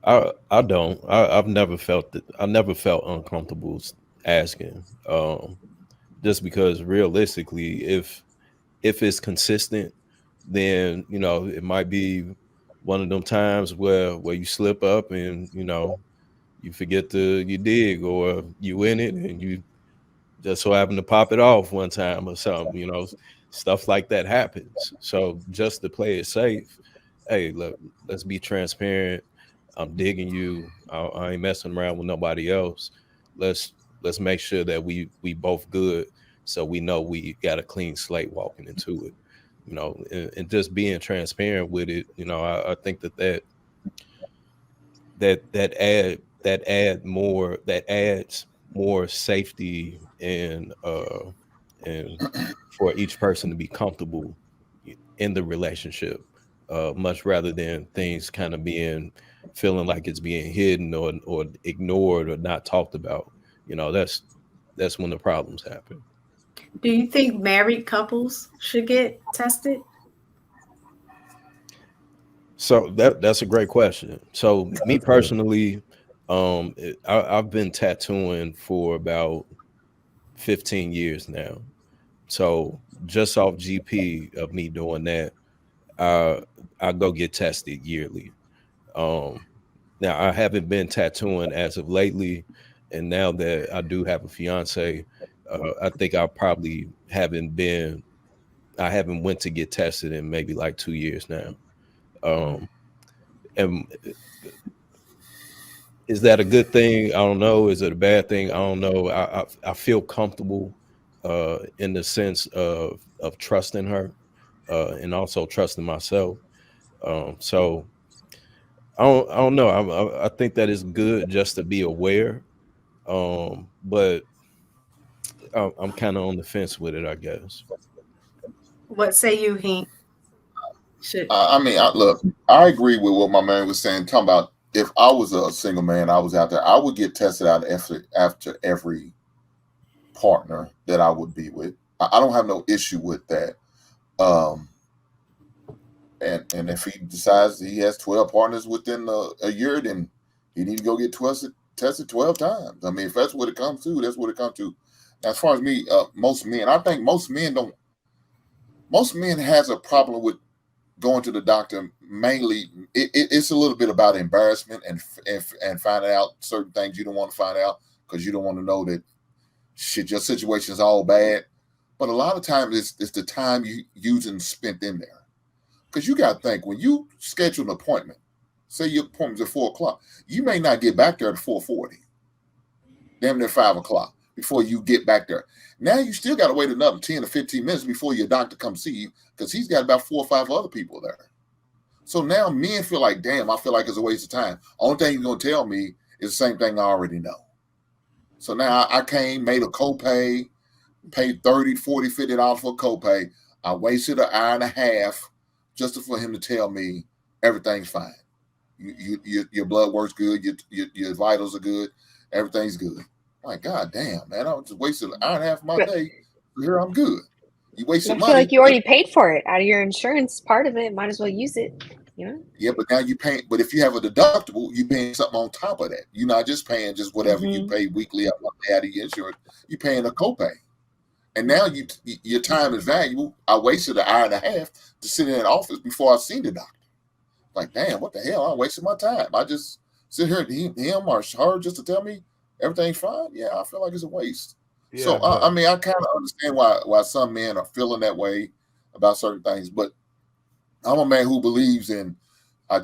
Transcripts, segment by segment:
I don't. I've never felt that. I never felt uncomfortable asking. Just because realistically, if it's consistent, then it might be one of them times where you slip up and you forget to you dig, or you in it and you just so happen to pop it off one time or something. Stuff like that happens. So just to play it safe, hey, look, let's be transparent. I'm digging you. I ain't messing around with nobody else. Let's make sure that we both good, so we know we got a clean slate walking into it. And just being transparent with it. I think that adds more safety and for each person to be comfortable in the relationship, much rather than things kind of being feeling like it's being hidden or ignored or not talked about. That's when the problems happen. Do you think married couples should get tested? So that's a great question. So me personally, I've been tattooing for about 15 years now. So just off GP of me doing that, uh, I go get tested yearly. Um, Now I haven't been tattooing as of lately, and now that I do have a fiance, I think I haven't went to get tested in maybe like 2 years now. Um, and is that a good thing? I don't know. Is it a bad thing? I don't know. I feel comfortable in the sense of trusting her and also trusting myself. So I don't know. I think that is good just to be aware. But I'm kind of on the fence with it, I guess. What say you, Hank? Should I mean, look, I agree with what my man was saying. Talking about if I was a single man, I was out there, I would get tested out after every partner that I would be with. I don't have no issue with that. Um, and if he decides he has 12 partners within a year, then he need to go get tested 12 times. I mean, if that's what it comes to, that's what it comes to. As far as me, most men, I think most men don't. Most men has a problem with going to the doctor. Mainly, it's a little bit about embarrassment and finding out certain things you don't want to find out because you don't want to know that shit your situation is all bad. But a lot of times it's the time you using spent in there. Because you got to think when you schedule an appointment, say your appointment's at 4 o'clock, you may not get back there at 4:40, damn near 5 o'clock before you get back there. Now you still got to wait another 10 or 15 minutes before your doctor comes see you because he's got about 4 or 5 other people there. So now men feel like, damn, I feel like it's a waste of time. Only thing you're going to tell me is the same thing I already know. So now I came, made a copay, paid 30, 40, $50 for a copay. I wasted an hour and a half just for him to tell me everything's fine. Your blood works good. Your vitals are good. Everything's good. My God damn, man. I just wasted an hour and a half of my But day. Here I'm good. You I wasted feel money. like you already paid for it out of your insurance. Part of it, might as well use it. You know. Yeah, but now you pay. But if you have a deductible, you're paying something on top of that. You're not just paying just whatever you Hmm. pay weekly out of your insurance. You're paying a copay. And now your time is valuable. I wasted an hour and a half to sit in an office before I seen the doctor. Like, damn, what the hell? I'm wasting my time. I just sit here, him or her, just to tell me everything's fine. Yeah, I feel like it's a waste. Yeah, So, but I mean, I kind of understand why some men are feeling that way about certain things. But I'm a man who believes in. I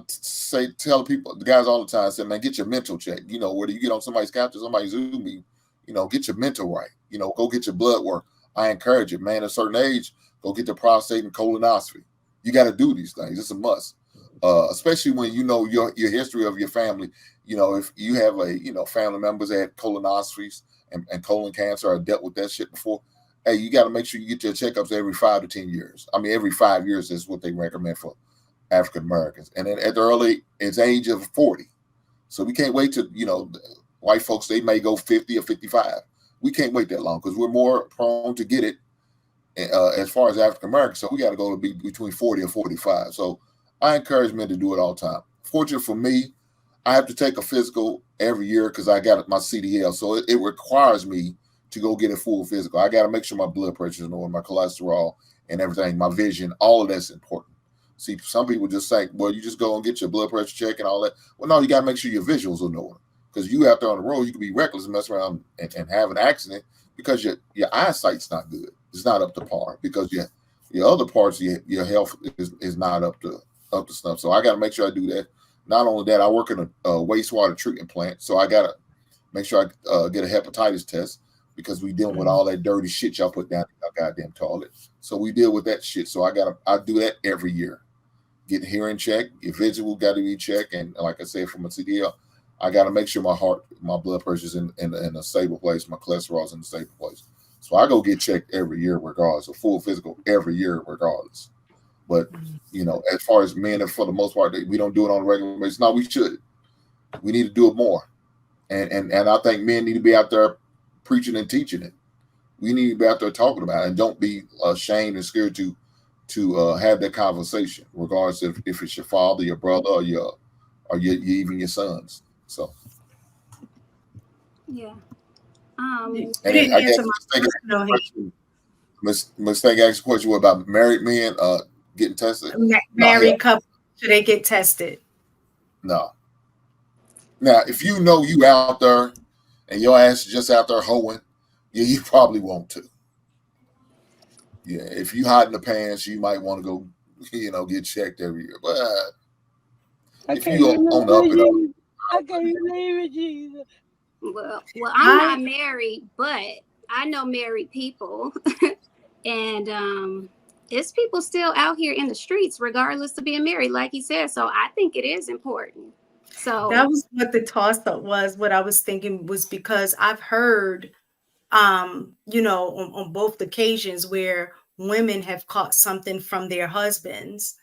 say tell people the guys all the time. I say, man, get your mental check. Whether you get on somebody's couch or somebody's Zoom meeting, get your mental right. Go get your blood work. I encourage it, man. At a certain age, go get the prostate and colonoscopy. You got to do these things. It's a must. Especially when you know your history of your family. If you have family members that had colonoscopies and colon cancer or dealt with that shit before, hey, you got to make sure you get your checkups every 5 to 10 years. I mean, every 5 years is what they recommend for African Americans, and then at the age of 40. So we can't wait to white folks, they may go 50 or 55. We can't wait that long because we're more prone to get it as far as African Americans. So we got to go to be between 40 and 45. So I encourage men to do it all the time. Fortunate for me, I have to take a physical every year because I got my CDL, so it requires me to go get a full physical. I got to make sure my blood pressure is in order, my cholesterol and everything, my vision, all of that's important. See, some people just say, well, you just go and get your blood pressure check and all that. Well, no, you got to make sure your visuals are in order, because you out there on the road, you can be reckless and mess around and have an accident because your eyesight's not good. It's not up to par because your other parts of your health is not up to snuff. So I got to make sure I do that. Not only that, I work in a wastewater treatment plant, so I got to make sure I get a hepatitis test because we dealing with all that dirty shit y'all put down in your goddamn toilet. So we deal with that shit. So I do that every year. Get hearing check, your visual got to be checked, and like I said, from a CDL, I got to make sure my blood pressure's in a stable place, my cholesterol's in a stable place. So I go get checked every year regardless, a full physical every year regardless. But, as far as men, for the most part, we don't do it on a regular basis. No, we should. We need to do it more. And I think men need to be out there preaching and teaching it. We need to be out there talking about it, and don't be ashamed and scared to have that conversation, regardless if it's your father, your brother, or even your sons. So. Yeah. You didn't answer my question. Mistake asked a question about married men getting tested. Married couple, should they get tested? No. Now, if you know you out there and your ass is just out there hoeing, yeah, you probably want to. Yeah, if you hide in the pants, you might want to go, get checked every year. But if you on the up and up, I can't believe it, Jesus. Well, I'm not married, but I know married people, and it's people still out here in the streets, regardless of being married, like he said. So I think it is important. So that was what the toss-up was. What I was thinking was because I've heard, on both occasions where women have caught something from their husbands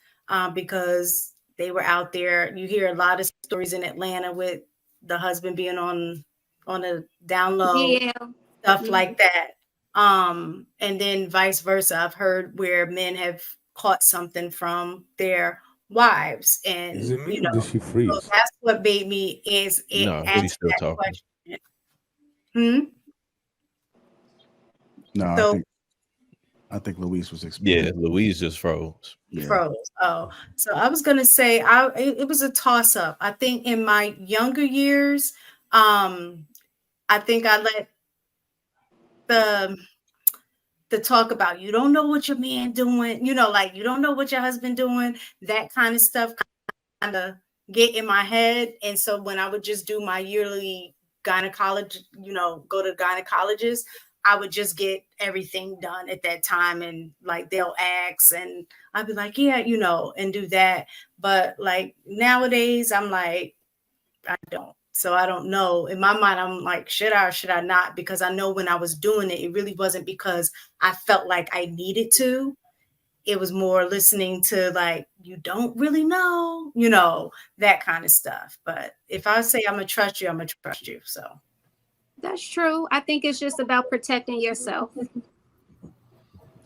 because they were out there. You hear a lot of stories in Atlanta with the husband being on a down low, stuff like that. And then vice versa. I've heard where men have caught something from their wives, and did she freeze? so that's what made me ask still that talking. question. No, I think Louise was explaining. Yeah, Louise just froze. Froze. Oh, so I was gonna say it was a toss up. I think in my younger years, I think I let the talk about you don't know what your man doing, like you don't know what your husband doing, that kind of stuff kind of get in my head. And so when I would just do my yearly gynecology, go to gynecologist, I would just get everything done at that time. And like they'll ask and I'd be like, yeah, and do that. But like nowadays, I'm like, I don't. So I don't know. In my mind, I'm like, should I or should I not? Because I know when I was doing it, it really wasn't because I felt like I needed to. It was more listening to like, you don't really know, that kind of stuff. But if I say I'm going to trust you, I'm going to trust you. So that's true. I think it's just about protecting yourself.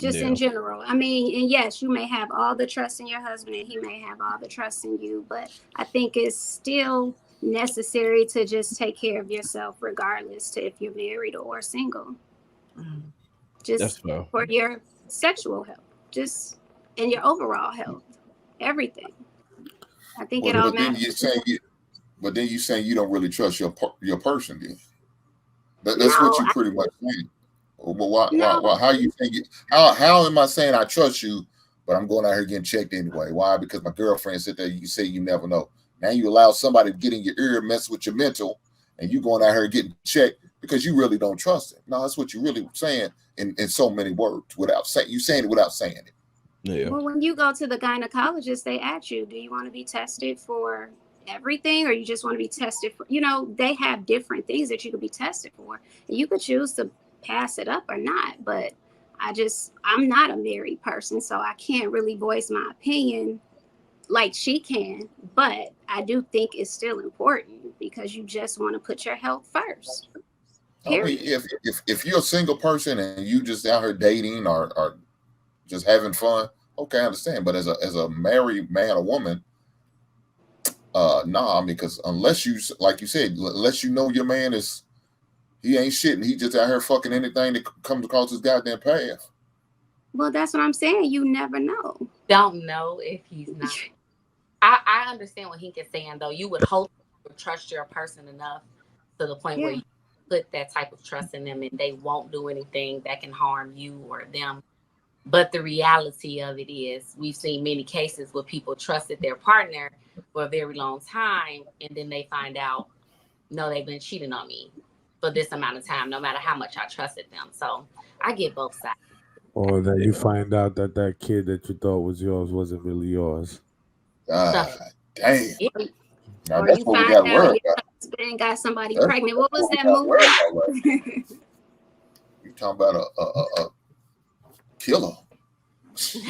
In general. I mean, and yes, you may have all the trust in your husband and he may have all the trust in you, but I think it's still necessary to just take care of yourself regardless to if you're married or single. Just for your sexual health, just and your overall health, everything. I think it all matters. But then you saying you don't really trust your person, then. That's what you pretty much saying. Well, why? How you think? How am I saying I trust you, but I'm going out here getting checked anyway? Why? Because my girlfriend said that you say you never know. Now you allow somebody to get in your ear, mess with your mental, and you going out here getting checked because you really don't trust him. No, that's what you really saying in so many words without saying it without saying it. Yeah. Well, when you go to the gynecologist, they ask you, do you want to be tested for everything or you just want to be tested for, they have different things that you could be tested for. And you could choose to pass it up or not. But I'm not a married person, so I can't really voice my opinion like she can. But I do think it's still important because you just want to put your health first. Period. I mean, if you're a single person and you just out here dating or just having fun, okay, I understand. But as a married man or woman, Nah, I mean, because unless you, like you said, unless you know your man is, he ain't shit and he just out here fucking anything that comes across his goddamn path. Well, that's what I'm saying. You never know. Don't know if he's not. I understand what Hink is saying, though. You would hope to trust your person enough to the point where you put that type of trust in them and they won't do anything that can harm you or them. But the reality of it is we've seen many cases where people trusted their partner for a very long time and then they find out, no, they've been cheating on me for this amount of time, no matter how much I trusted them. So I get both sides. Or that you find out that that kid that you thought was yours wasn't really yours. God damn. Yeah. Now Or that's you what we find got to out worry your about. husband got somebody That's pregnant. What was we that gotta worry movie? about, right? You talking about a killer. Shit.